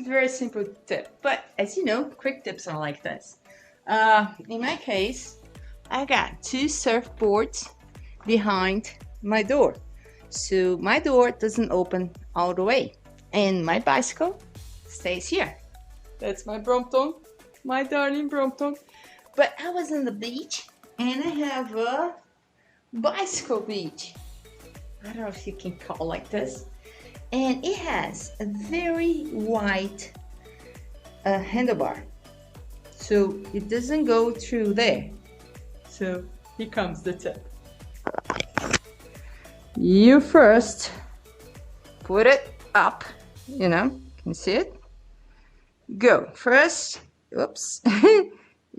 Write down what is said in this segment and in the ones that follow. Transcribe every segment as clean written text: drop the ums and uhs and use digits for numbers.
very simple tip, but as you know, quick tips are like this. In my case, I got 2 surfboards behind my door, so my door doesn't open all the way, and my bicycle stays here. That's my Brompton, my darling Brompton. But I was on the beach, and I have a bicycle beach. I don't know if you can call like this. And it has a very wide handlebar, so it doesn't go through there. So here comes the tip. You first put it up, you know, can you see it? Go first, oops,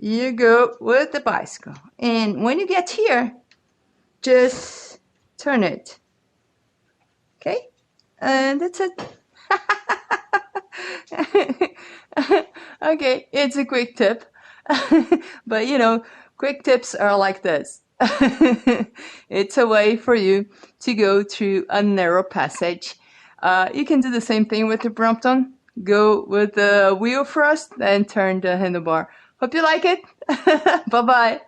you go with the bicycle, and when you get here, just turn it, okay? And that's it. Okay, it's a quick tip. But you know, quick tips are like this. It's a way for you to go through a narrow passage. You can do the same thing with the Brompton. Go with the wheel first, then turn the handlebar. Hope you like it. Bye-bye.